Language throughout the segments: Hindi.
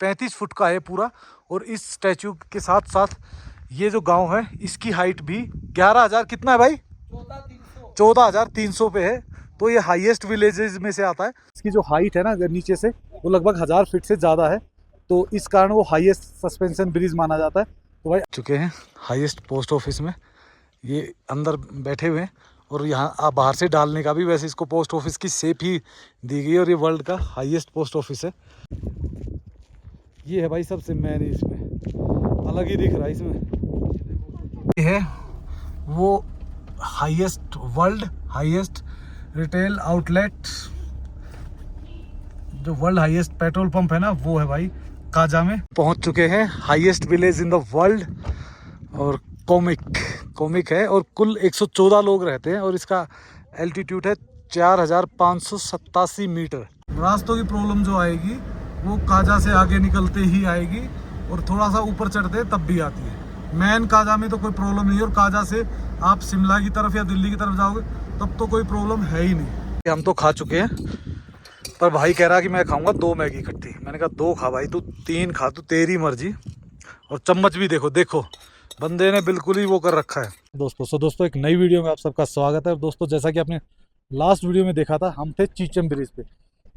35 फुट का है पूरा। और इस स्टैचू के साथ साथ ये जो गांव है इसकी हाइट भी 11,000 कितना है भाई, 14,300 पे है। तो ये हाईएस्ट विलेजेस में से आता है। इसकी जो हाइट है ना अगर नीचे से वो लगभग 1000 फीट से ज़्यादा है, तो इस कारण वो हाईएस्ट सस्पेंशन ब्रिज माना जाता है। तो भाई चुके हैं हाईएस्ट पोस्ट ऑफिस में, ये अंदर बैठे हुए हैं। और यहाँ आप बाहर से डालने का भी वैसे इसको पोस्ट ऑफिस की शेप ही दी गई है। और ये वर्ल्ड का हाईएस्ट पोस्ट ऑफिस है। ये है भाई सबसे मेन, इसमें अलग ही दिख रहा है। इसमें ये है वो highest, world highest retail outlet, जो वर्ल्ड हाईएस्ट पेट्रोल पंप है ना वो है भाई काजा में। पहुंच चुके हैं highest village in the world. और कोमिक है और कुल 114 लोग रहते हैं। और इसका एल्टीट्यूड है 4587 मीटर। रास्तों की प्रॉब्लम जो आएगी वो काजा से आगे निकलते ही आएगी, और थोड़ा सा ऊपर चढ़ते तब भी आती है। मेन काजा में तो कोई प्रॉब्लम नहीं है, और काजा से आप शिमला की तरफ या दिल्ली की तरफ जाओगे तब तो कोई प्रॉब्लम है ही नहीं। हम तो खा चुके हैं, पर भाई कह रहा कि मैं खाऊंगा 2 मैगी इकट्ठी। मैंने कहा 2 खा भाई, तू 3 खा, तू तेरी मर्जी। और चम्मच भी देखो बंदे ने बिल्कुल ही वो कर रखा है। दोस्तों एक नई वीडियो में आप सबका स्वागत है। और दोस्तों जैसा कि आपने लास्ट वीडियो में देखा था, हम थे चीचम ब्रिज पे।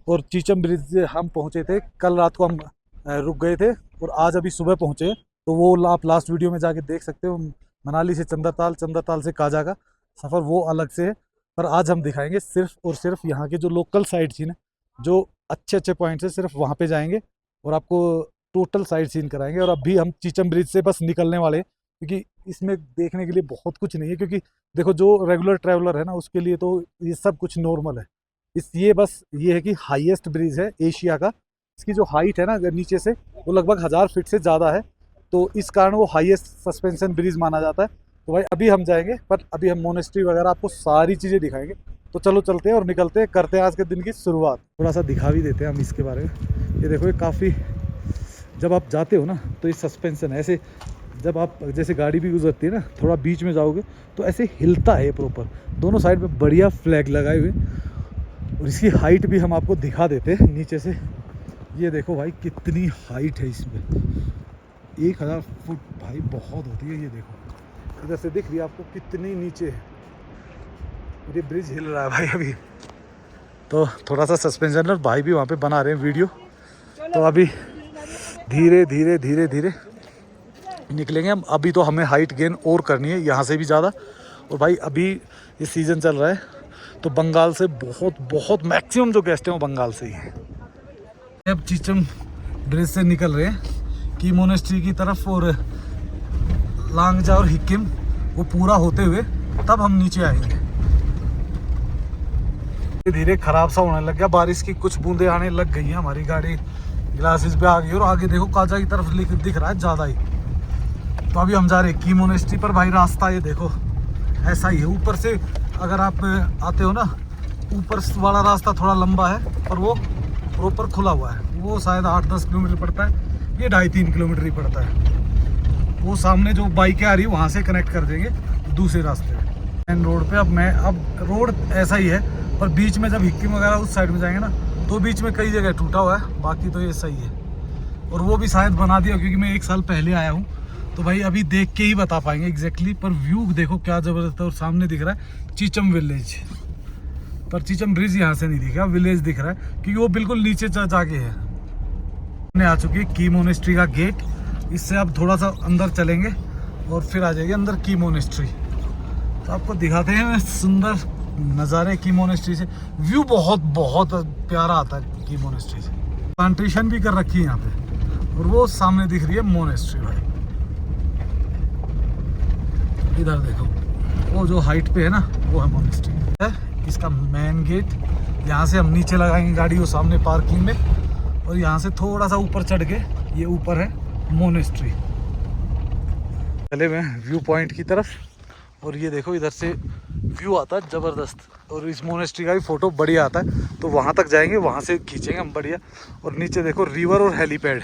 और चीचम ब्रिज हम पहुंचे थे, कल रात को हम रुक गए थे और आज अभी सुबह पहुंचे। तो वो आप लास्ट वीडियो में जाके देख सकते हो। मनाली से चंद्रताल से काजा का सफ़र वो अलग से है। पर आज हम दिखाएंगे सिर्फ और सिर्फ यहाँ के जो लोकल साइट सीन है, जो अच्छे पॉइंट्स है, सिर्फ वहाँ पे जाएंगे और आपको टोटल साइट सीन कराएंगे। और अभी हम चीचम ब्रिज से बस निकलने वाले हैं, क्योंकि इसमें देखने के लिए बहुत कुछ नहीं है। क्योंकि देखो जो रेगुलर ट्रैवलर है ना उसके लिए तो ये सब कुछ नॉर्मल है। ये है कि हाईएस्ट ब्रिज है एशिया का। इसकी जो हाइट है ना अगर नीचे से वो लगभग 1000 फीट से ज़्यादा है, तो इस कारण वो हाईएस्ट सस्पेंशन ब्रिज माना जाता है। तो भाई अभी हम जाएंगे, पर अभी हम मोनेस्ट्री वगैरह आपको सारी चीज़ें दिखाएंगे। तो चलो चलते हैं और निकलते हैं, करते हैं आज के दिन की शुरुआत। थोड़ा सा दिखा भी देते हैं हम इसके बारे में। ये देखो, ये काफ़ी, जब आप जाते हो ना तो ये सस्पेंशन ऐसे, जब आप जैसे गाड़ी भी गुजरती है ना, थोड़ा बीच में जाओगे तो ऐसे हिलता है प्रॉपर। दोनों साइड में बढ़िया फ्लैग लगाए हुए। और इसकी हाइट भी हम आपको दिखा देते हैं नीचे से। ये देखो भाई कितनी हाइट है इसमें, 1000 फुट भाई बहुत होती है। ये देखो इधर से दिख रही है आपको कितनी नीचे है। ये ब्रिज हिल रहा है भाई अभी। तो थोड़ा सा सस्पेंशन और भाई भी वहाँ पे बना रहे हैं वीडियो। तो अभी धीरे निकलेंगे हम। अभी तो हमें हाइट गेन और करनी है यहाँ से भी ज़्यादा। और भाई अभी ये सीज़न चल रहा है, तो बंगाल से बहुत मैक्सिमम जो गेस्ट हैं वो बंगाल से ही हैं। अब चीचम ब्रिज से निकल रहे हैं की मोनेस्ट्री की तरफ, और लांगजा और हिक्किम वो पूरा होते हुए तब हम नीचे आएंगे। धीरे खराब सा होने लग गया, बारिश की कुछ बूंदे आने लग गई हैं। हमारी गाड़ी ग्लासेस पे आ गई और आगे देखो काजा की तरफ दिख रहा है ज़्यादा ही। तो अभी हम जा रहे हैं की मोनेस्ट्री पर। भाई रास्ता ये देखो ऐसा ही है। ऊपर से अगर आप आते हो ना, ऊपर वाला रास्ता थोड़ा लंबा है, पर वो प्रॉपर खुला हुआ है। वो शायद 8-10 किलोमीटर पड़ता है, ये 2.5-3 किलोमीटर ही पड़ता है। वो सामने जो बाइकें आ रही है वहाँ से कनेक्ट कर देंगे दूसरे रास्ते मेन रोड पे। अब रोड ऐसा ही है, पर बीच में जब हिक्किम वगैरह उस साइड में जाएंगे ना, तो बीच में कई जगह टूटा हुआ है, बाकी तो ये सही है। और वो भी शायद बना दिया, क्योंकि मैं 1 साल पहले आया हूँ। तो भाई अभी देख के ही बता पाएंगे एग्जैक्टली। पर व्यू देखो क्या ज़बरदस्त है। और सामने दिख रहा है चीचम विलेज, पर चीचम ब्रिज यहाँ से नहीं दिख रहा, विलेज दिख रहा है, क्योंकि वो बिल्कुल नीचे जाके है। हमने आ चुकी है की मोनेस्ट्री का गेट। इससे आप थोड़ा सा अंदर चलेंगे और फिर आ जाएगी अंदर की मोनेस्ट्री। तो आपको दिखाते हैं सुंदर नज़ारे की मोनेस्ट्री से। व्यू बहुत प्यारा आता है की मोनेस्ट्री से। प्लांटेशन भी कर रखी है यहाँ पे, और वो सामने दिख रही है मोनेस्ट्री। भाई इधर देखो, वो जो हाइट पे है ना वो है मोनेस्ट्री है। इसका मेन गेट, यहाँ से हम नीचे लगाएंगे गाड़ी वो सामने पार्किंग में। और यहाँ से थोड़ा सा ऊपर चढ़ के ये ऊपर है मोनेस्ट्री। चले हुए व्यू पॉइंट की तरफ, और ये देखो इधर से व्यू आता है ज़बरदस्त। और इस मोनेस्ट्री का भी फ़ोटो बढ़िया आता है। तो वहाँ तक जाएंगे, वहाँ से खींचेंगे हम बढ़िया। और नीचे देखो रिवर और हेलीपैड,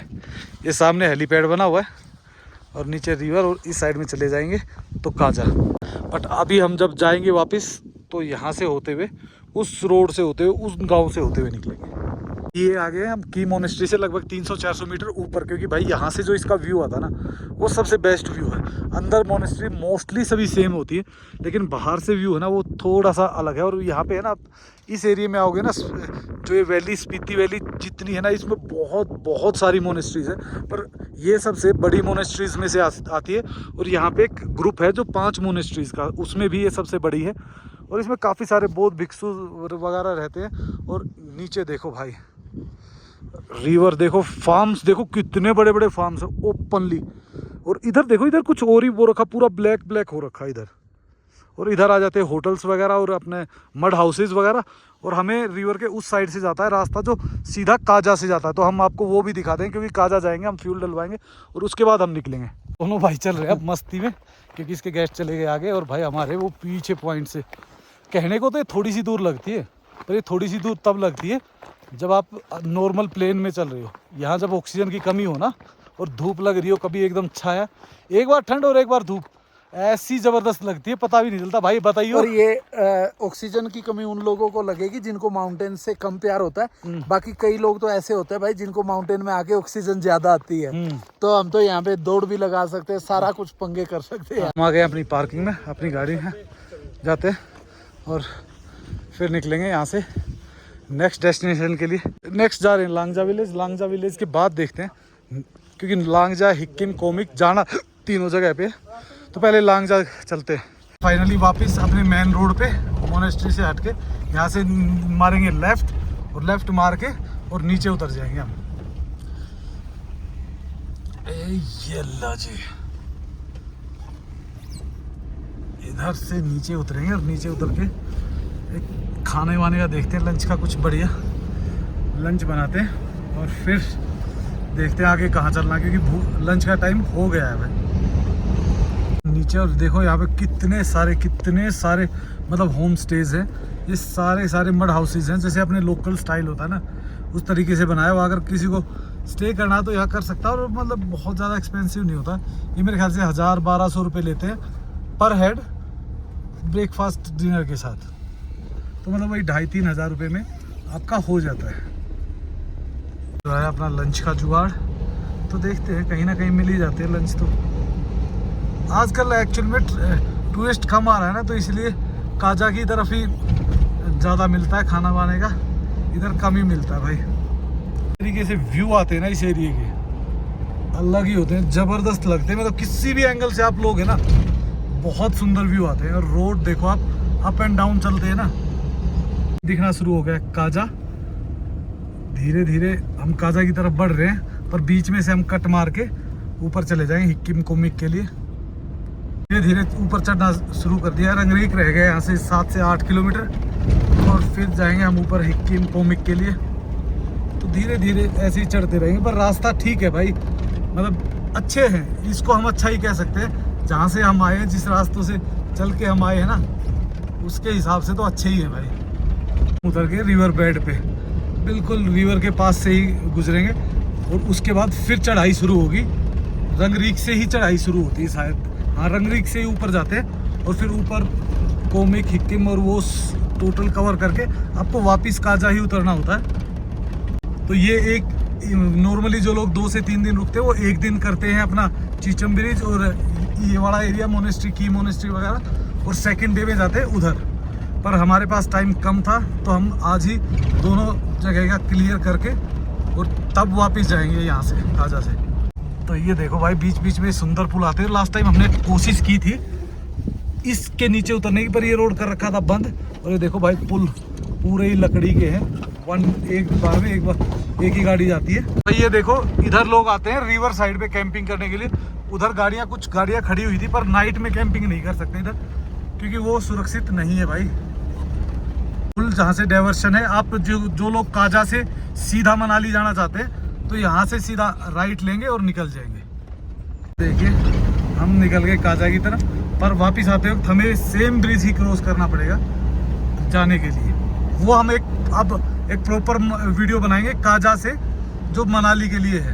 ये सामने हेलीपैड बना हुआ है, और नीचे रिवर, और इस साइड में चले जाएंगे तो काजा। बट अभी हम जब जाएंगे वापस, तो यहाँ से होते हुए, उस रोड से होते हुए, उस गाँव से होते हुए निकलेंगे। ये आ गए हम की मोनेस्ट्री से लगभग 300-400 मीटर ऊपर, क्योंकि भाई यहाँ से जो इसका व्यू आता ना वो सबसे बेस्ट व्यू है। अंदर मोनेस्ट्री मोस्टली सभी सेम होती है, लेकिन बाहर से व्यू है ना वो थोड़ा सा अलग है। और यहाँ पे है ना, इस एरिया में आओगे ना, जो ये वैली, स्पीति वैली जितनी है ना, इसमें बहुत बहुत सारी मोनेस्ट्रीज़ है, पर ये सबसे बड़ी मोनेस्ट्रीज़ में से आती है। और यहाँ पे एक ग्रुप है जो 5 मोनेस्ट्रीज़ का, उसमें भी ये सबसे बड़ी है। और इसमें काफ़ी सारे बौद्ध भिक्षु वगैरह रहते हैं। और नीचे देखो भाई, रिवर देखो, फार्म्स देखो, कितने बड़े बड़े फार्म्स है ओपनली। और इधर देखो, इधर कुछ और ही वो रखा, पूरा ब्लैक ब्लैक हो रखा है इधर। और इधर आ जाते हैं होटल्स वगैरह और अपने मड हाउसेस वगैरह। और हमें रिवर के उस साइड से जाता है रास्ता जो सीधा काजा से जाता है, तो हम आपको वो भी दिखा दें, क्योंकि काजा जाएंगे हम, फ्यूल डलवाएंगे और उसके बाद हम निकलेंगे। दोनों भाई चल रहे हैं अब मस्ती में, क्योंकि इसके गेस्ट चले गए आगे और भाई हमारे वो पीछे पॉइंट से। कहने को तो ये थोड़ी सी दूर लगती है, पर ये थोड़ी सी दूर तब लगती है जब आप नॉर्मल प्लेन में चल रहे हो। यहाँ जब ऑक्सीजन की कमी हो ना, और धूप लग रही हो, कभी एकदम छाया, एक बार ठंड और एक बार धूप, ऐसी जबरदस्त लगती है, पता भी नहीं चलता। भाई बताइए। और ये ऑक्सीजन की कमी उन लोगों को लगेगी जिनको माउंटेन से कम प्यार होता है। बाकी कई लोग तो ऐसे होते हैं भाई जिनको माउंटेन में आके ऑक्सीजन ज्यादा आती है। तो हम तो यहाँ पे दौड़ भी लगा सकते हैं, सारा कुछ पंगे कर सकते हैं। हम आ गए अपनी पार्किंग में, अपनी गाड़ी है, जाते हैं और फिर निकलेंगे यहाँ से नेक्स्ट डेस्टिनेशन के लिए। नेक्स्ट जा रहे हैं लांगजा विलेज। लांगजा विलेज के बाद देखते हैं, क्योंकि लांगजा, हिक्किम, कोमिक जाना तीनों जगह पे, तो पहले लांगजा चलते हैं। फाइनली वापस अपने मेन रोड पे मोनेस्ट्री से हट के यहाँ से मारेंगे लेफ्ट, और लेफ्ट मार के और नीचे उतर जाएंगे हम। ये ला जी, इधर से नीचे उतरेंगे और नीचे उतर के एक खाने वाने का देखते हैं, लंच का कुछ बढ़िया लंच बनाते हैं और फिर देखते हैं आगे कहाँ चलना, क्योंकि लंच का टाइम हो गया है भाई। नीचे और देखो यहाँ पे कितने सारे मतलब होम स्टेज हैं। ये सारे मड हाउसेज हैं, जैसे अपने लोकल स्टाइल होता है ना, उस तरीके से बनाया हुआ। अगर किसी को स्टे करना है तो यहाँ कर सकता है, और मतलब बहुत ज़्यादा एक्सपेंसिव नहीं होता। ये मेरे ख्याल से 1000-1200 रुपये लेते हैं पर हेड, ब्रेकफास्ट डिनर के साथ। तो मतलब वही 2500-3000 हज़ार रुपये में आपका हो जाता है। जो है अपना लंच का जुगाड़, तो देखते हैं कहीं ना कहीं मिल ही जाते हैं लंच। तो आजकल एक्चुअल में टूरिस्ट कम आ रहा है ना, तो इसलिए काजा की तरफ ही ज़्यादा मिलता है खाना वाने का, इधर कम ही मिलता है भाई। तरीके से व्यू आते हैं ना इस एरिया के, अलग ही होते हैं, ज़बरदस्त लगते हैं। मतलब किसी भी एंगल से आप लोग है ना, बहुत सुंदर व्यू आते हैं। और रोड देखो आप, अप एंड डाउन चलते हैं ना, दिखना शुरू हो गया काजा। धीरे धीरे हम काजा की तरफ बढ़ रहे हैं, पर बीच में से हम कट मार के ऊपर चले जाएंगे हिक्किम कोमिक के लिए। धीरे धीरे ऊपर चढ़ना शुरू कर दिया। रंगरीक रह गए यहाँ से 7 से 8 किलोमीटर, और फिर जाएंगे हम ऊपर हिक्किम कोमिक के लिए। तो धीरे धीरे ऐसे ही चढ़ते रहेंगे, पर रास्ता ठीक है भाई, मतलब अच्छे हैं, इसको हम अच्छा ही कह सकते हैं। जहाँ से हम आए हैं, जिस रास्तों से चल के हम आए हैं ना, उसके हिसाब से तो अच्छे ही है भाई। उतर के रिवर बेड पे, बिल्कुल रिवर के पास से ही गुजरेंगे, और उसके बाद फिर चढ़ाई शुरू होगी। रंगरीक से ही चढ़ाई शुरू होती है शायद, हाँ रंगरीक से ही ऊपर जाते हैं, और फिर ऊपर कोमिक, हिक्किम और वो टोटल कवर करके आपको वापस काजा ही उतरना होता है। तो ये एक नॉर्मली जो लोग 2 से 3 दिन रुकते हैं, वो एक दिन करते हैं अपना चीचम ब्रिज और ये वाला एरिया मोनेस्ट्री, की मोनेस्ट्री वगैरह, और सेकेंड डे में जाते हैं उधर। पर हमारे पास टाइम कम था, तो हम आज ही दोनों जगह का क्लियर करके और तब वापस जाएंगे यहाँ से, काजा से। तो ये देखो भाई, बीच बीच में सुंदर पुल आते हैं। लास्ट टाइम हमने कोशिश की थी इसके नीचे उतरने की, पर ये रोड कर रखा था बंद। और ये देखो भाई, पुल पूरे ही लकड़ी के हैं, एक बार में एक ही गाड़ी जाती है। तो ये देखो, इधर लोग आते हैं रिवर साइड पे कैंपिंग करने के लिए। उधर कुछ गाड़ियाँ खड़ी हुई थी, पर नाइट में कैंपिंग नहीं कर सकते इधर, क्योंकि वो सुरक्षित नहीं है भाई। पुल जहाँ से डाइवर्शन है, आप जो लोग काजा से सीधा मनाली जाना चाहते हैं, तो यहाँ से सीधा राइट लेंगे और निकल जाएंगे। देखिए हम निकल गए काजा की तरफ, पर वापस आते वक्त हमें सेम ब्रिज ही क्रॉस करना पड़ेगा जाने के लिए। वो हम अब एक प्रॉपर वीडियो बनाएंगे काजा से, जो मनाली के लिए है।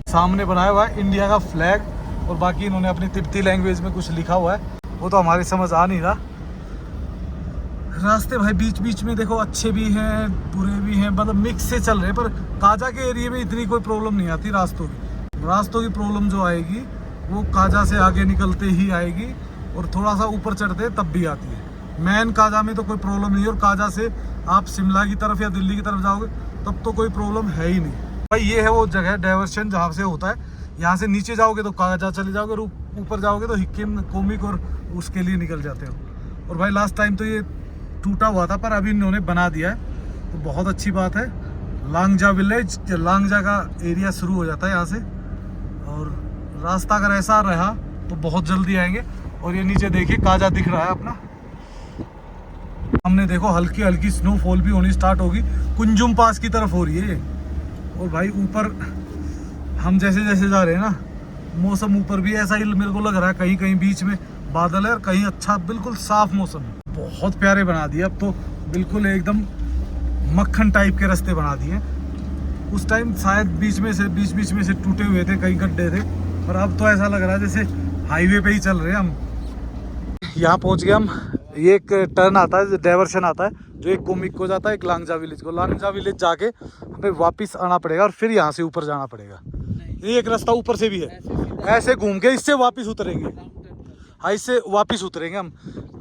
सामने बनाया हुआ है इंडिया का फ्लैग, और बाकी इन्होंने अपनी तिब्बती लैंग्वेज में कुछ लिखा हुआ है, वो तो हमारी समझ आ नहीं रहा। रास्ते भाई बीच बीच में देखो अच्छे भी हैं बुरे भी हैं, मतलब मिक्स से चल रहे हैं। पर काजा के एरिया में इतनी कोई प्रॉब्लम नहीं आती रास्तों की प्रॉब्लम जो आएगी वो काजा से आगे निकलते ही आएगी, और थोड़ा सा ऊपर चढ़ते तब भी आती है। मेन काजा में तो कोई प्रॉब्लम नहीं है, और काजा से आप शिमला की तरफ या दिल्ली की तरफ जाओगे तब तो कोई प्रॉब्लम है ही नहीं भाई। ये है वो जगह डाइवर्शन जहाँ से होता है। यहाँ से नीचे जाओगे तो काजा चले जाओगे, और ऊपर जाओगे तो हिक्किम कोमिक और उसके लिए निकल जाते हो। और भाई लास्ट टाइम तो ये टूटा हुआ था, पर अभी इन्होंने बना दिया है, तो बहुत अच्छी बात है। लांगजा विलेज, लांगजा का एरिया शुरू हो जाता है यहाँ से, और रास्ता अगर ऐसा रहा तो बहुत जल्दी आएंगे। और ये नीचे देखिए काजा दिख रहा है अपना। हमने देखो हल्की हल्की स्नोफॉल भी होनी स्टार्ट होगी, कुंजुम पास की तरफ हो रही है ये। और भाई ऊपर हम जैसे जैसे जा रहे हैं ना, मौसम ऊपर भी ऐसा ही मेरे को लग रहा है, कहीं कहीं बीच में बादल है और कहीं अच्छा बिल्कुल साफ मौसम है। बहुत प्यारे बना दिए अब तो, बिल्कुल एकदम मक्खन टाइप के रास्ते बना दिए। उस टाइम शायद बीच बीच में से टूटे हुए थे, कई गड्ढे थे, और अब तो ऐसा लग रहा है जैसे हाईवे पे ही चल रहे हैं हम। यहाँ पहुँच गए हम। ये एक टर्न आता है, डाइवर्शन आता है, जो एक कोमिक को जाता है, एक लांगजा विलेज को। लांगजा विलेज जाके हमें वापस आना पड़ेगा, और फिर यहाँ से ऊपर जाना पड़ेगा। ये एक रास्ता ऊपर से भी है, ऐसे घूम के इससे वापस उतरेंगे। हाँ, इससे वापस उतरेंगे हम,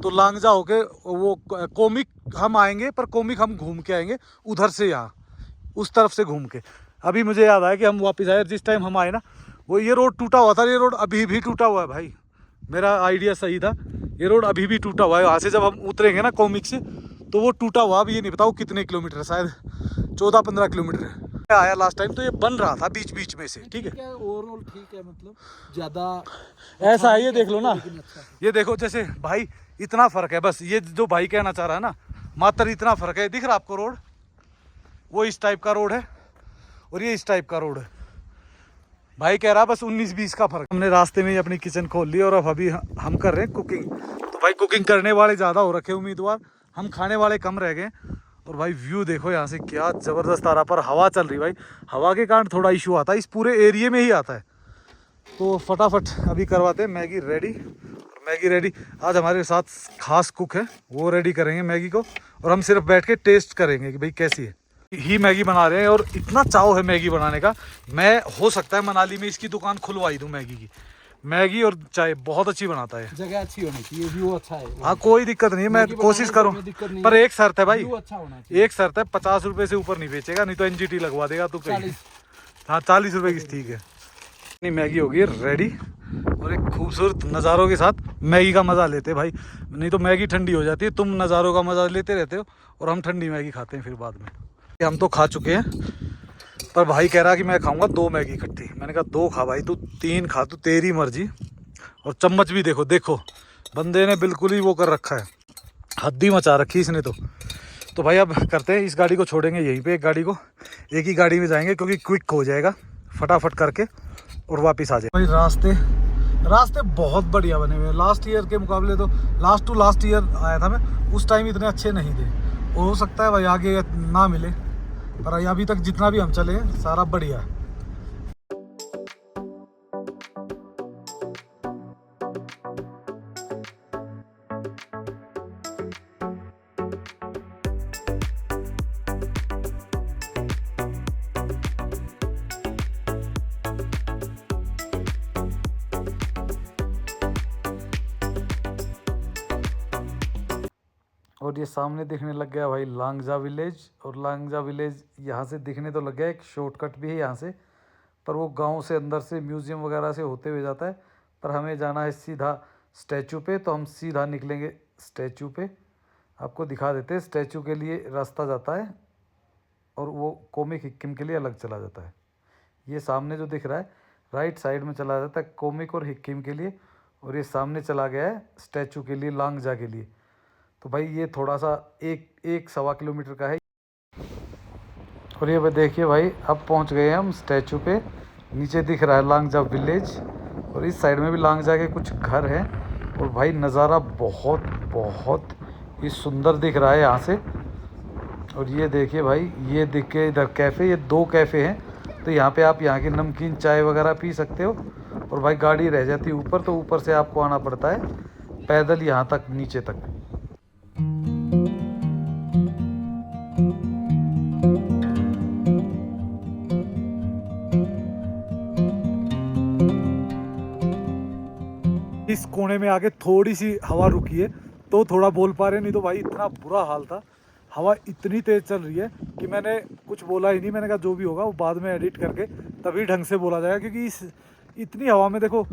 तो लांगजा होके वो कोमिक हम आएंगे, पर कोमिक हम घूम के आएंगे उधर से, यहाँ उस तरफ से घूम के। अभी मुझे याद आया कि हम वापस आए, जिस टाइम हम आए ना वो ये रोड टूटा हुआ था। ये रोड अभी भी टूटा हुआ है भाई, मेरा आइडिया सही था, ये रोड अभी भी टूटा हुआ है। यहाँ से जब हम उतरेंगे ना कोमिक से, तो वो टूटा हुआ, अब ये नहीं बताओ कितने किलोमीटर है, शायद 14-15 किलोमीटर है। आया लास्ट टाइम तो ये बन रहा था बीच बीच में से, ठीक है। ओवरऑल ठीक है, मतलब ज्यादा ऐसा है, ये देख लो ना, ये देखो जैसे भाई इतना फर्क है, बस ये जो भाई कहना चाह रहा है ना, मात्र इतना फर्क है। दिख रहा आपको रोड, वो इस टाइप का रोड है और ये इस टाइप का रोड है। भाई कह रहा बस 19-20 का फर्क। हमने रास्ते में ही अपनी किचन खोल ली, और अब अभी हम कर रहे हैं कुकिंग। तो भाई कुकिंग करने वाले ज़्यादा हो रखे उम्मीदवार, हम खाने वाले कम रह गए। और भाई व्यू देखो यहाँ से क्या ज़बरदस्त आ रहा, पर हवा चल रही भाई, हवा के कारण थोड़ा इशू आता है, इस पूरे एरिया में ही आता है। तो फटाफट अभी करवाते हैं मैगी रेडी। मैगी रेडी, आज हमारे साथ खास कुक है, वो रेडी करेंगे मैगी को, और हम सिर्फ बैठ के टेस्ट करेंगे कि भाई कैसी है। ही मैगी बना रहे हैं, और इतना चाव है मैगी बनाने का, मैं हो सकता है मनाली में इसकी दुकान खुलवाई दूँ मैगी की। मैगी और चाय बहुत अच्छी बनाता है, जगह अच्छी होनी चाहिए, व्यू अच्छा है। हाँ कोई दिक्कत नहीं है, मैं कोशिश करूँ, पर एक शर्त है भाई, अच्छा होना चाहिए। एक शर्त है, 50 रुपए से ऊपर नहीं बेचेगा, नहीं तो NGT लगवा देगा तू कहीं। हाँ 40 रुपए की ठीक है। नहीं, मैगी होगी रेडी, और एक खूबसूरत नज़ारों के साथ मैगी का मज़ा लेते भाई, नहीं तो मैगी ठंडी हो जाती है। तुम नज़ारों का मज़ा लेते रहते हो और हम ठंडी मैगी खाते हैं फिर बाद में। हम तो खा चुके हैं, पर भाई कह रहा कि मैं खाऊंगा 2 मैगी इकट्ठी। मैंने कहा 2 खा भाई, तू 3 खा, तू तेरी मर्जी। और चम्मच भी देखो देखो, बंदे ने बिल्कुल ही वो कर रखा है, हद्दी मचा रखी इसने तो भाई अब करते हैं, इस गाड़ी को छोड़ेंगे यहीं पे, एक ही गाड़ी में जाएंगे, क्योंकि क्विक हो जाएगा, फटाफट करके और वापस आ जाए। भाई रास्ते बहुत बढ़िया बने हुए हैं, लास्ट ईयर के मुकाबले तो। लास्ट ईयर आया था मैं, उस टाइम इतने अच्छे नहीं थे, हो सकता है भाई आगे ना मिले, पर अभी तक जितना भी हम चले हैं सारा बढ़िया है। और ये सामने दिखने लग गया भाई लांगजा विलेज, और लांगजा विलेज यहाँ से दिखने तो लग गया, एक शॉर्टकट भी है यहाँ से, पर वो गांव से अंदर से म्यूज़ियम वगैरह से होते हुए जाता है। पर हमें जाना है सीधा स्टैचू पे, तो हम सीधा निकलेंगे स्टैचू पे। आपको दिखा देते हैं, स्टैचू के लिए रास्ता जाता है, और वो कोमिक हिक्किम के लिए अलग चला जाता है। ये सामने जो दिख रहा है राइट साइड में चला जाता है कोमिक और हिक्किम के लिए, और ये सामने चला गया है स्टैचू के लिए, लांगजा के लिए। तो भाई ये थोड़ा सा 1-1.25 किलोमीटर का है। और ये देखिए भाई, अब पहुंच गए हम स्टैचू पे। नीचे दिख रहा है लांगजा विलेज, और इस साइड में भी लांगजा के कुछ घर हैं। और भाई नज़ारा बहुत ही सुंदर दिख रहा है यहाँ से। और ये देखिए भाई, ये दिख के इधर कैफ़े, ये 2 कैफ़े हैं, तो यहाँ पे आप यहाँ की नमकीन चाय वगैरह पी सकते हो। और भाई गाड़ी रह जाती है ऊपर, तो ऊपर से आपको आना पड़ता है पैदल यहाँ तक, नीचे तक। इस कोने में आके थोड़ी सी हवा रुकी है तो थोड़ा बोल पा रहे, नहीं तो भाई इतना बुरा हाल था। हवा इतनी तेज़ चल रही है कि मैंने कुछ बोला ही नहीं। मैंने कहा जो भी होगा वो बाद में एडिट करके तभी ढंग से बोला जाएगा, क्योंकि इस इतनी हवा में देखो,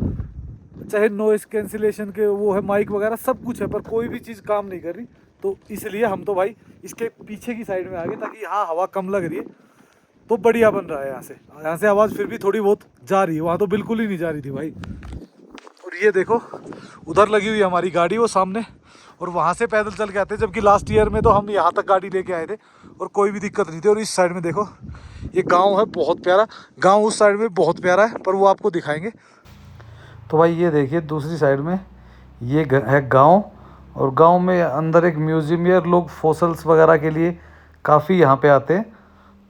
चाहे नॉइस कैंसिलेशन के वो है, माइक वगैरह सब कुछ है, पर कोई भी चीज़ काम नहीं कर रही। तो इसलिए हम तो भाई इसके पीछे की साइड में आ गए, ताकि यहाँ हवा कम लग रही है तो बढ़िया बन रहा है। यहाँ से आवाज़ फिर भी थोड़ी बहुत जा रही है, वहाँ तो बिल्कुल ही नहीं जा रही थी भाई। और ये देखो उधर लगी हुई हमारी गाड़ी वो सामने, और वहाँ से पैदल चल के आते हैं, जबकि लास्ट ईयर में तो हम यहाँ तक गाड़ी लेके आए थे और कोई भी दिक्कत नहीं थी। और इस साइड में देखो ये गांव है, बहुत प्यारा गांव, उस साइड में बहुत प्यारा है, पर वो आपको दिखाएंगे। तो भाई ये देखिए दूसरी साइड में ये है गांव, और गांव में अंदर एक म्यूजियम है, लोग फॉसल्स वगैरह के लिए काफ़ी यहाँ पे आते हैं,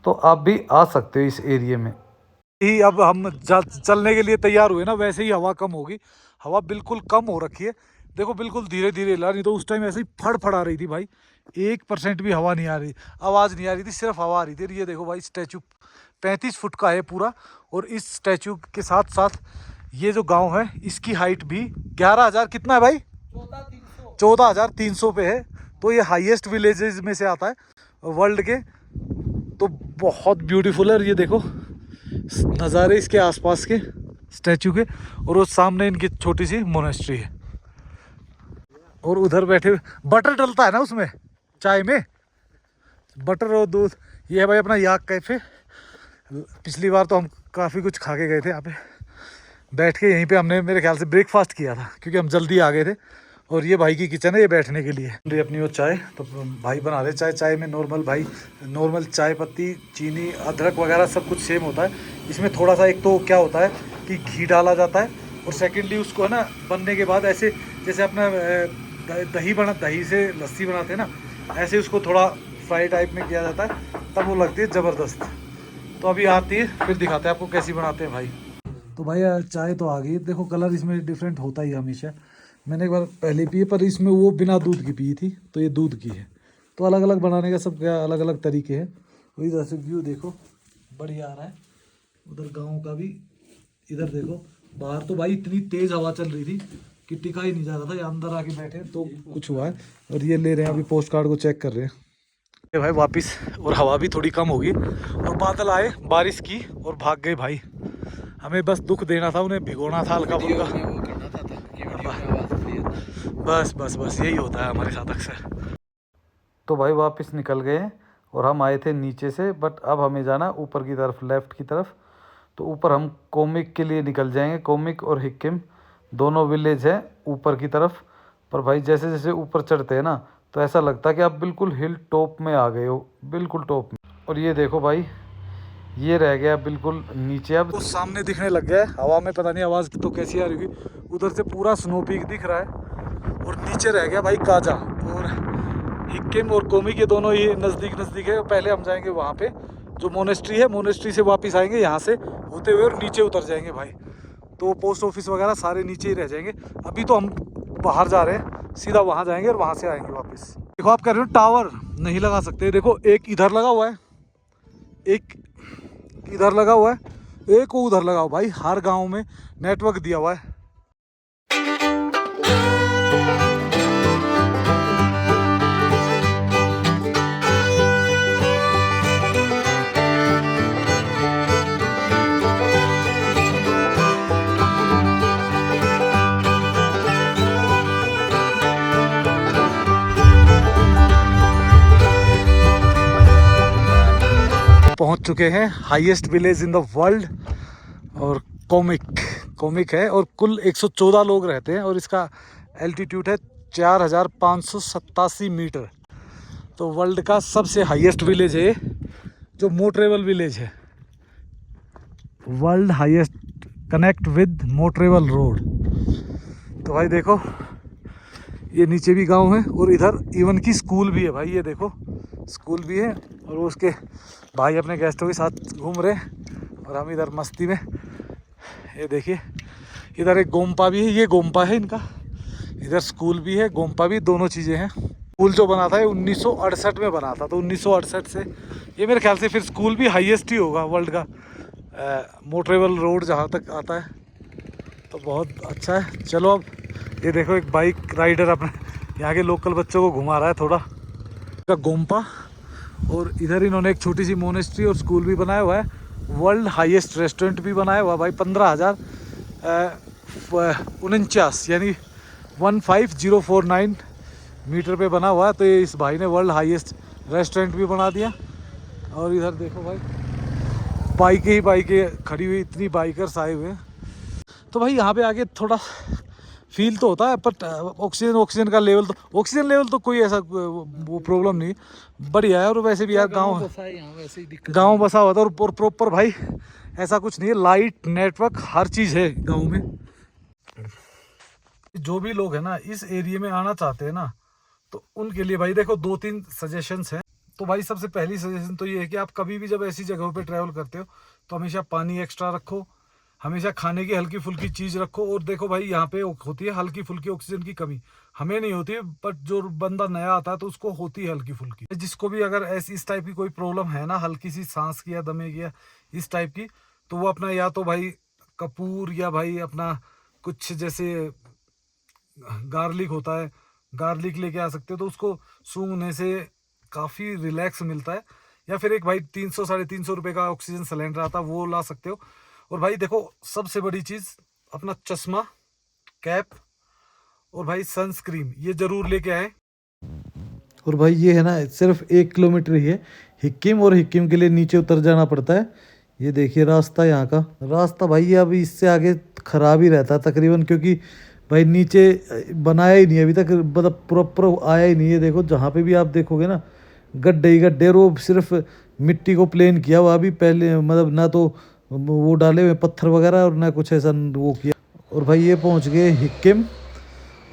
तो आप भी आ सकते हो इस एरिया में। ही अब हम चलने के लिए तैयार हुए ना, वैसे ही हवा कम होगी। हवा बिल्कुल कम हो रखी है, देखो बिल्कुल धीरे धीरे हिला, नहीं तो उस टाइम ऐसे ही फड़फड़ा रही थी भाई, 1% भी हवा नहीं आ रही, आवाज़ नहीं आ रही थी, सिर्फ हवा आ रही थी। ये देखो भाई स्टैचू 35 फुट का है पूरा, और इस स्टैचू के साथ साथ ये जो गांव है इसकी हाइट भी 11,000 कितना है भाई, 14,300 पे है। तो ये हाईएस्ट विलेजेस में से आता है वर्ल्ड के, तो बहुत ब्यूटीफुल है। और ये देखो नज़ारे इसके आसपास के स्टैचू के, और वो सामने इनकी छोटी सी मोनेस्ट्री है। और उधर बैठे बटर डलता है ना उसमें, चाय में बटर और दूध। ये है भाई अपना याक कैफे। पिछली बार तो हम काफ़ी कुछ खा के गए थे यहाँ पे, बैठ के यहीं पे हमने मेरे ख्याल से ब्रेकफास्ट किया था, क्योंकि हम जल्दी आ गए थे। और ये भाई की किचन है, ये बैठने के लिए ये अपनी वो चाय, तो भाई बना रहे चाय। चाय में नॉर्मल भाई नॉर्मल चाय पत्ती, चीनी, अदरक वगैरह सब कुछ सेम होता है। इसमें थोड़ा सा एक तो क्या होता है कि घी डाला जाता है, और सेकेंडली उसको है ना बनने के बाद ऐसे जैसे अपना दही से लस्सी बनाते हैं ना, ऐसे उसको थोड़ा फ्राई टाइप में किया जाता है, तब वो लगती है ज़बरदस्त। तो अभी आती है फिर दिखाते हैं आपको कैसी बनाते हैं भाई। तो भाई चाय तो आ गई, देखो कलर इसमें डिफरेंट होता ही हमेशा। मैंने एक बार पहले पी, पर इसमें वो बिना दूध की पी थी, तो ये दूध की है। तो अलग अलग बनाने का सब क्या अलग अलग तरीके हैं। तो इधर से व्यू देखो बढ़िया आ रहा है, उधर गाँव का भी। इधर देखो बाहर तो भाई इतनी तेज़ हवा चल रही थी कि टिका ही नहीं जा रहा था, या अंदर आके बैठे तो कुछ हुआ है। और ये ले रहे हैं अभी पोस्ट कार्ड को चेक कर रहे हैं ये भाई वापस। और हवा भी थोड़ी कम होगी, और बादल आए बारिश की और भाग गए भाई। हमें बस दुख देना था, उन्हें भिगोना था हल्का फुल्का। बस बस बस यही होता है हमारे साथ अक्सर। तो भाई वापस निकल गए, और हम आए थे नीचे से, बट अब हमें जाना ऊपर की तरफ, लेफ़्ट की तरफ। तो ऊपर हम कोमिक के लिए निकल जाएंगे। कोमिक और हिक्किम दोनों विलेज हैं ऊपर की तरफ। पर भाई जैसे जैसे ऊपर चढ़ते हैं ना, तो ऐसा लगता है कि आप बिल्कुल हिल टॉप में आ गए हो, बिल्कुल टॉप में। और ये देखो भाई ये रह गया बिल्कुल नीचे, अब तो सामने दिखने लग गया है हवा में। पता नहीं आवाज़ तो कैसी आ रही होगी, उधर से पूरा स्नो पीक दिख रहा है, और नीचे रह गया भाई काजा। और हिक्किम और कोमिक ये दोनों ही नज़दीक नज़दीक है। पहले हम जाएंगे वहाँ पे जो मोनेस्ट्री है, मोनेस्ट्री से वापस आएंगे यहाँ से होते हुए, और नीचे उतर जाएंगे भाई। तो पोस्ट ऑफिस वगैरह सारे नीचे ही रह जाएंगे। अभी तो हम बाहर जा रहे हैं, सीधा वहाँ जाएंगे और वहाँ से आएंगे वापस। देखो आप कह रहे हो टावर नहीं लगा सकते, देखो एक इधर लगा हुआ है, एक इधर लगा हुआ है, एक उधर लगा हुआ। भाई हर गांव में नेटवर्क दिया हुआ है। पहुंच चुके हैं highest village in the world, और कोमिक है, और कुल 114 लोग रहते हैं, और इसका एल्टीट्यूड है 4,587 मीटर। तो वर्ल्ड का सबसे हाईएस्ट विलेज है, जो मोटरेबल विलेज है। World highest, connect with motorable road. तो भाई देखो ये नीचे भी गांव है, और इधर इवन की स्कूल भी है भाई। ये देखो स्कूल भी है, और उसके भाई अपने गेस्टों के साथ घूम रहे हैं, और हम इधर मस्ती में। ये देखिए इधर एक गोम्पा भी है, ये गोम्पा है इनका। इधर स्कूल भी है, गोम्पा भी, दोनों चीज़ें हैं। स्कूल जो बना था 1968 में बना था, तो 1968 से ये मेरे ख्याल से फिर स्कूल भी हाईएस्ट ही होगा वर्ल्ड का, मोटरेबल रोड जहाँ तक आता है। तो बहुत अच्छा है। चलो अब ये देखो एक बाइक राइडर अपने यहाँ के लोकल बच्चों को घुमा रहा है थोड़ा का गोम्पा। और इधर इन्होंने एक छोटी सी मोनेस्ट्री और स्कूल भी बनाया हुआ है। वर्ल्ड हाईएस्ट रेस्टोरेंट भी बनाया हुआ है भाई, 15,049 यानी 15049 मीटर पे बना हुआ है। तो ये इस भाई ने वर्ल्ड हाईएस्ट रेस्टोरेंट भी बना दिया। और इधर देखो भाई बाइकें ही बाइकें खड़ी हुई, इतनी बाइकर्स आए हुए हैं। तो भाई यहाँ पे आके थोड़ा फील तो होता है, पर ऑक्सीजन का लेवल तो कोई ऐसा वो प्रॉब्लम नहीं, बढ़िया है। और वैसे भी यार गांव बसा हुआ था और प्रॉपर भाई ऐसा कुछ नहीं है, लाइट नेटवर्क हर चीज़ है गांव में। जो भी लोग है ना इस एरिया में आना चाहते हैं ना, तो उनके लिए भाई देखो 2-3 सजेशंस हैं। तो भाई सबसे पहली सजेशन तो ये है कि आप कभी भी जब ऐसी जगहों पे ट्रैवल करते हो तो हमेशा पानी एक्स्ट्रा रखो, हमेशा खाने की हल्की फुल्की चीज़ रखो। और देखो भाई यहाँ पे होती है हल्की फुल्की ऑक्सीजन की कमी, हमें नहीं होती है बट जो बंदा नया आता है तो उसको होती है हल्की फुल्की। जिसको भी अगर ऐसी इस टाइप की कोई प्रॉब्लम है ना, हल्की सी सांस की या दमे की या इस टाइप की, तो वो अपना या तो भाई कपूर या भाई अपना कुछ जैसे गार्लिक होता है, गार्लिक लेके आ सकते हो। तो उसको सूंघने से काफ़ी रिलैक्स मिलता है। या फिर एक भाई 300-350 रुपये का ऑक्सीजन सिलेंडर आता है, वो ला सकते हो। और भाई देखो सबसे बड़ी चीज़ अपना चश्मा, कैप और भाई सनस्क्रीन ये ज़रूर लेके आए। और भाई ये है ना सिर्फ 1 किलोमीटर ही है हिक्किम, और हिक्किम के लिए नीचे उतर जाना पड़ता है। ये देखिए रास्ता, यहाँ का रास्ता भाई अभी इससे आगे ख़राब ही रहता है तकरीबन, क्योंकि भाई नीचे बनाया ही नहीं अभी तक, मतलब प्रॉपर आया ही नहीं है। देखो जहाँ पे भी आप देखोगे ना गड्ढे ही गड्ढे, वो सिर्फ मिट्टी को प्लेन किया हुआ अभी पहले, मतलब ना तो वो डाले हुए पत्थर वगैरह और ना कुछ ऐसा वो किया। और भाई ये पहुँच गए हिक्किम,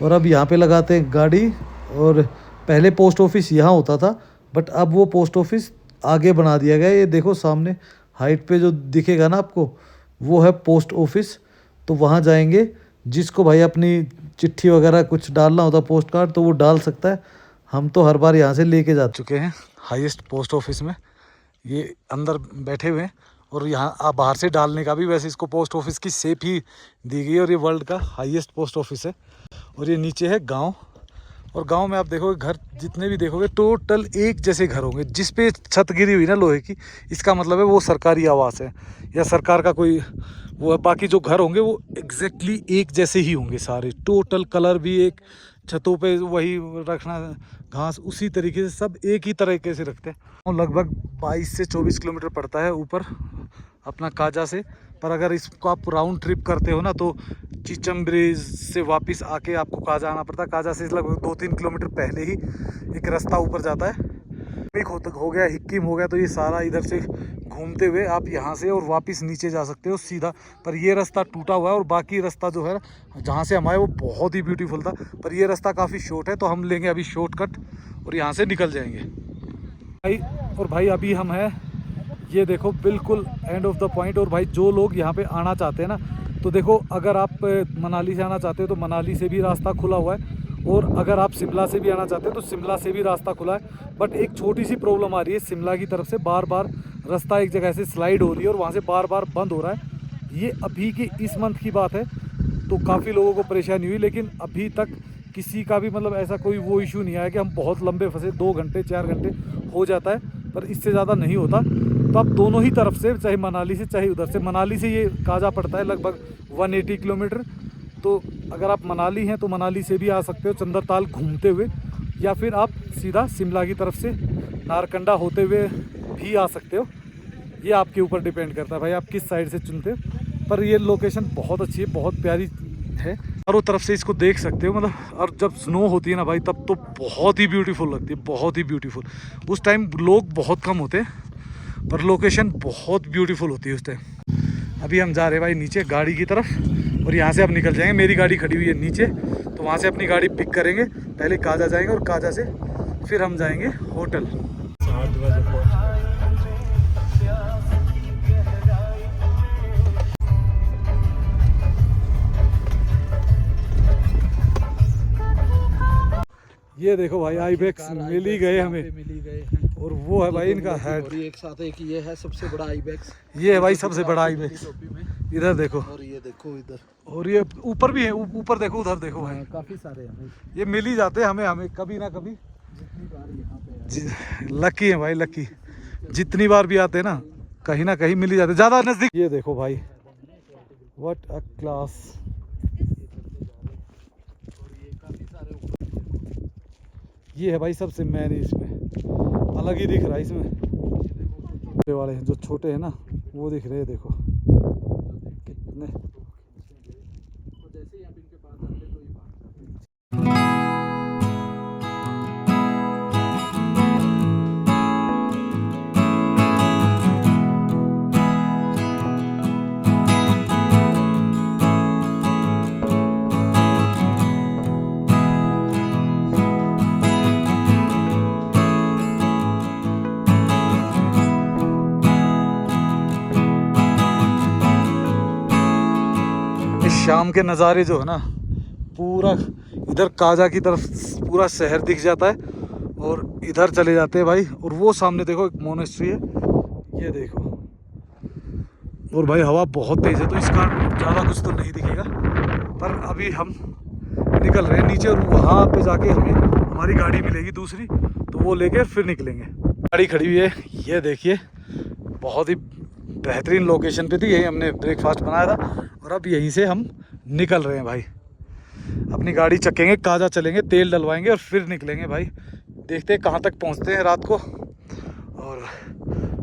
और अब यहाँ पे लगाते हैं गाड़ी। और पहले पोस्ट ऑफिस यहाँ होता था, बट अब वो पोस्ट ऑफिस आगे बना दिया गया। ये देखो सामने हाइट पे जो दिखेगा ना आपको, वो है पोस्ट ऑफिस। तो वहाँ जाएंगे, जिसको भाई अपनी चिट्ठी वगैरह कुछ डालना होता पोस्ट कार्ड, तो वो डाल सकता है। हम तो हर बार यहाँ से लेके जा चुके हैं हाईएस्ट पोस्ट ऑफिस में, ये अंदर बैठे हुए हैं। और यहाँ आप बाहर से डालने का भी वैसे इसको पोस्ट ऑफिस की शेप ही दी गई। और ये वर्ल्ड का हाईएस्ट पोस्ट ऑफिस है। और ये नीचे है गांव, और गांव में आप देखोगे घर जितने भी देखोगे टोटल एक जैसे घर होंगे। जिस पे छत गिरी हुई ना लोहे की, इसका मतलब है वो सरकारी आवास है या सरकार का कोई वो है। बाकी जो घर होंगे वो एग्जैक्टली एक जैसे ही होंगे सारे, टोटल कलर भी एक, छतों पे वही रखना, घास उसी तरीके से सब एक ही तरीके से रखते हैं। और लगभग 22 से 24 किलोमीटर पड़ता है ऊपर अपना काजा से। पर अगर इसको आप राउंड ट्रिप करते हो ना, तो चीचम ब्रिज से वापस आके आपको काजा आना पड़ता है। काजा से लगभग 2-3 किलोमीटर पहले ही एक रास्ता ऊपर जाता है। एक हो गया, हिक्किम हो गया, तो ये सारा इधर से घूमते हुए आप यहाँ से और वापस नीचे जा सकते हो सीधा। पर ये रास्ता टूटा हुआ है, और बाकी रास्ता जो है जहाँ से हम आए वो बहुत ही ब्यूटीफुल था। पर ये रास्ता काफ़ी शॉर्ट है, तो हम लेंगे अभी शॉर्टकट और यहाँ से निकल जाएंगे भाई। और भाई अभी हम हैं, ये देखो बिल्कुल एंड ऑफ द पॉइंट। और भाई जो लोग यहाँ पे आना चाहते हैं ना, तो देखो अगर आप मनाली से आना चाहते हो तो मनाली से भी रास्ता खुला हुआ है, और अगर आप शिमला से भी आना चाहते हो तो शिमला से भी रास्ता खुला है। बट एक छोटी सी प्रॉब्लम आ रही है, शिमला की तरफ से बार बार रास्ता एक जगह से स्लाइड हो रही है और वहाँ से बार बार बंद हो रहा है। ये अभी की इस मंथ की बात है, तो काफ़ी लोगों को परेशानी हुई, लेकिन अभी तक किसी का भी मतलब ऐसा कोई वो इशू नहीं आया कि हम बहुत लंबे फंसे, 2 घंटे 4 घंटे हो जाता है, पर इससे ज़्यादा नहीं होता। तो आप दोनों ही तरफ से, चाहे मनाली से चाहे उधर से, मनाली से ये काजा पड़ता है लगभग 180 किलोमीटर। तो अगर आप मनाली हैं तो मनाली से भी आ सकते हो चंद्रताल घूमते हुए, या फिर आप सीधा शिमला की तरफ से नारकंडा होते हुए भी आ सकते हो। ये आपके ऊपर डिपेंड करता है भाई आप किस साइड से चुनते हो। पर ये लोकेशन बहुत अच्छी है, बहुत प्यारी है, चारों तरफ से इसको देख सकते हो मतलब। और जब स्नो होती है ना भाई, तब तो बहुत ही ब्यूटीफुल लगती है, बहुत ही ब्यूटीफुल। उस टाइम लोग बहुत कम होते हैं, पर लोकेशन बहुत ब्यूटीफुल होती है उस टाइम। अभी हम जा रहे हैं भाई नीचे गाड़ी की तरफ, और यहाँ से अब निकल जाएंगे। मेरी गाड़ी खड़ी हुई है नीचे, तो वहाँ से अपनी गाड़ी पिक करेंगे, पहले काजा जाएंगे और काजा से फिर हम जाएंगे होटल। 7 बजे ये देखो भाई आईबेक्स मिल ही गए हमें, और वो है भाई इनका हेड। और एक साथ एक ये है सबसे बड़ा आईबेक्स। ये है भाई सबसे बड़ा आईबेक्स। इधर देखो, और ये देखो इधर, और ये ऊपर भी है, ऊपर देखो, उधर देखो भाई, काफी सारे हैं भाई। ये मिल ही जाते हैं हमें हमें कभी ना कभी। जितनी बार यहाँ पे लकी है भाई, लकी। जितनी बार भी आते हैं ना, कहीं ना कहीं मिल ही जाते हैं, ज्यादा नजदीक। ये देखो भाई, व्हाट अ क्लास। ये है भाई सबसे मैन, इसमें अलग ही दिख रहा है। इसमें छोटे वाले हैं, जो छोटे हैं ना वो दिख रहे हैं, देखो कितने। जैसे ही आप इनके पास आते तो ये बात शाम के नज़ारे जो है ना, पूरा इधर काजा की तरफ पूरा शहर दिख जाता है, और इधर चले जाते हैं भाई। और वो सामने देखो एक मोनेस्ट्री है, ये देखो। और भाई हवा बहुत तेज़ है, तो इसका ज़्यादा कुछ तो नहीं दिखेगा, पर अभी हम निकल रहे हैं नीचे, और वहाँ पे जाके हमें हमारी गाड़ी मिलेगी दूसरी, तो वो लेके फिर निकलेंगे। गाड़ी खड़ी हुई है, ये देखिए, बहुत ही बेहतरीन लोकेशन पे थी। यही हमने ब्रेकफास्ट बनाया था, और अब यहीं से हम निकल रहे हैं भाई। अपनी गाड़ी चकेंगे, काजा चलेंगे, तेल डलवाएंगे, और फिर निकलेंगे भाई। देखते हैं कहाँ तक पहुँचते हैं रात को, और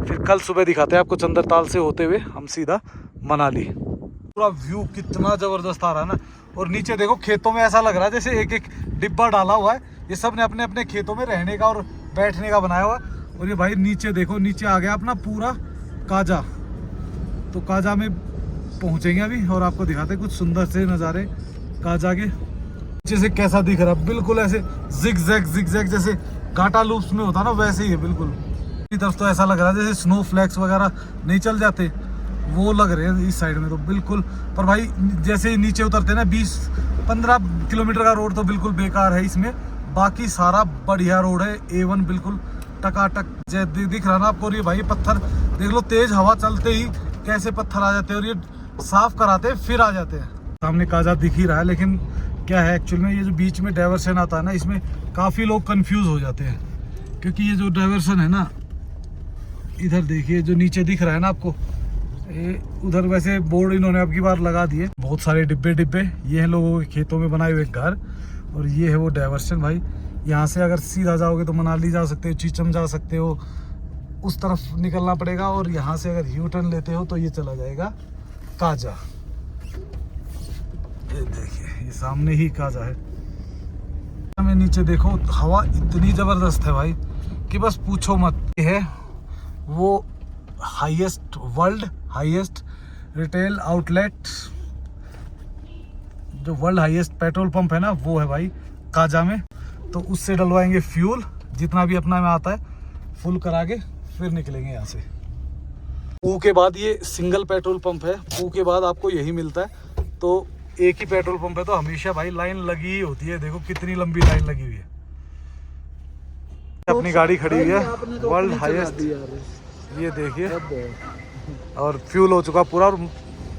फिर कल सुबह दिखाते हैं आपको चंद्रताल से होते हुए हम सीधा मनाली। पूरा व्यू कितना ज़बरदस्त आ रहा है ना। और नीचे देखो, खेतों में ऐसा लग रहा है जैसे एक एक डिब्बा डाला हुआ है, ये सब ने अपने अपने खेतों में रहने का और बैठने का बनाया हुआ है। और ये भाई नीचे देखो, नीचे आ गया अपना पूरा काजा। तो काजा में पहुंचेंगे अभी, और आपको दिखाते हैं कुछ सुंदर से नज़ारे काजा के। नीचे से कैसा दिख रहा है, बिल्कुल ऐसे जिगजैग जैसे घाटा लूप्स में होता ना, वैसे ही है बिल्कुल। इस तरफ तो ऐसा लग रहा है जैसे स्नो फ्लैक्स वगैरह नहीं चल जाते, वो लग रहे हैं इस साइड में तो बिल्कुल। पर भाई जैसे ही नीचे उतरते ना, 20-15 किलोमीटर का रोड तो बिल्कुल बेकार है इसमें, बाकी सारा बढ़िया रोड है, A1 बिल्कुल टकाटक दिख रहा ना आपको। और ये भाई पत्थर देख लो, तेज हवा चलते ही कैसे पत्थर आ जाते हैं, और ये साफ कराते हैं फिर आ जाते हैं। सामने काजा दिख ही रहा है, लेकिन क्या है एक्चुअल में, ये जो बीच में डाइवर्सन आता है ना, इसमें काफ़ी लोग कंफ्यूज हो जाते हैं, क्योंकि ये जो डाइवर्सन है ना, इधर देखिए जो नीचे दिख रहा है ना आपको, ये उधर वैसे बोर्ड इन्होंने अब की बार लगा दिए, बहुत सारे डिब्बे। ये हैं लोगों के खेतों में बनाए हुए घर, और ये है वो डाइवर्सन भाई। यहाँ से अगर सीधा जाओगे तो मनाली जा सकते हो, चीचम जा सकते हो, उस तरफ निकलना पड़ेगा। और यहाँ से अगर यू टर्न लेते हो तो ये चला जाएगा काजा। ये देखिए, ये सामने ही काजा है। हमें नीचे देखो, हवा इतनी ज़बरदस्त है भाई कि बस पूछो मत। ये है वो वर्ल्ड हाईएस्ट रिटेल आउटलेट, जो वर्ल्ड हाईएस्ट पेट्रोल पंप है ना, वो है भाई काजा में। तो उससे डलवाएंगे फ्यूल, जितना भी अपना में आता है फुल करा के फिर निकलेंगे यहाँ से। पू के बाद ये सिंगल पेट्रोल पंप है, पू के बाद आपको यही मिलता है। तो एक ही पेट्रोल पंप है, तो हमेशा भाई लाइन लगी ही होती है। देखो कितनी लंबी लाइन लगी हुई है। अपनी गाड़ी खड़ी हुई है वर्ल्ड हाईएस्ट, ये देखिए, और फ्यूल हो चुका पूरा। और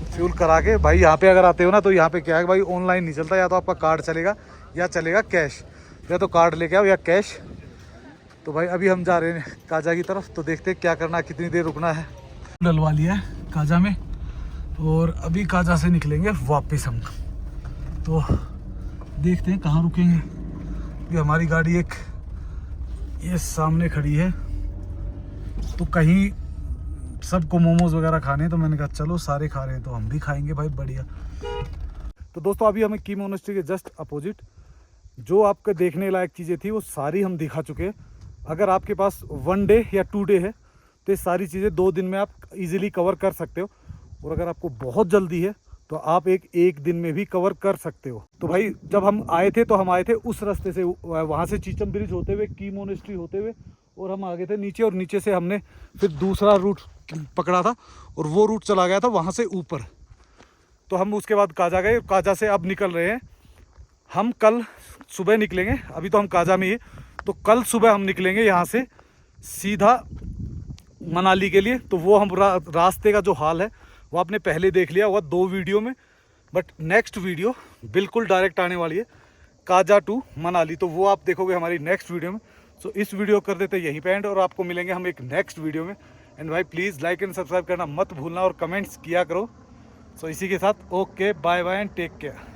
फ्यूल करा के भाई यहाँ पे अगर आते हो ना, तो यहाँ पे क्या है भाई, ऑनलाइन नहीं चलता, या तो आपका कार्ड चलेगा या चलेगा कैश, या तो कार्ड लेके आओ या कैश। तो भाई अभी हम जा रहे हैं काजा की तरफ, तो देखते हैं क्या करना, कितनी देर रुकना है। डलवा लिया है काजा में, और अभी काजा से निकलेंगे वापस हम। तो देखते हैं कहाँ रुकेंगे। ये हमारी गाड़ी एक ये सामने खड़ी है, तो कहीं सबको मोमोज वगैरह खाने, तो मैंने कहा चलो सारे खा रहे हैं तो हम भी खाएंगे भाई, बढ़िया। तो दोस्तों अभी हमें की मोनेस्ट्री के जस्ट अपोजिट जो आपके देखने लायक चीज़ें थी वो सारी हम दिखा चुके हैं। अगर आपके पास 1 डे या 2 डे है तो ये सारी चीज़ें 2 दिन में आप इजीली कवर कर सकते हो, और अगर आपको बहुत जल्दी है तो आप एक दिन में भी कवर कर सकते हो। तो भाई जब हम आए थे तो हम आए थे उस रास्ते से, वहाँ से चीचम ब्रिज होते हुए, की मोनेस्ट्री होते हुए, और हम आ गए थे नीचे, और नीचे से हमने फिर दूसरा रूट पकड़ा था, और वो रूट चला गया था वहाँ से ऊपर। तो हम उसके बाद काजा गए, काजा से अब निकल रहे हैं हम। कल सुबह निकलेंगे, अभी तो हम काजा में ही, तो कल सुबह हम निकलेंगे यहाँ से सीधा मनाली के लिए। तो वो हम रास्ते का जो हाल है वो आपने पहले देख लिया होगा 2 वीडियो में, बट नेक्स्ट वीडियो बिल्कुल डायरेक्ट आने वाली है काजा टू मनाली, तो वो आप देखोगे हमारी नेक्स्ट वीडियो में। सो इस वीडियो कर देते यहीं पे एंड, और आपको मिलेंगे हम एक नेक्स्ट वीडियो में। एंड भाई प्लीज़ लाइक एंड सब्सक्राइब करना मत भूलना और कमेंट्स किया करो। सो इसी के साथ okay bye bye and take care.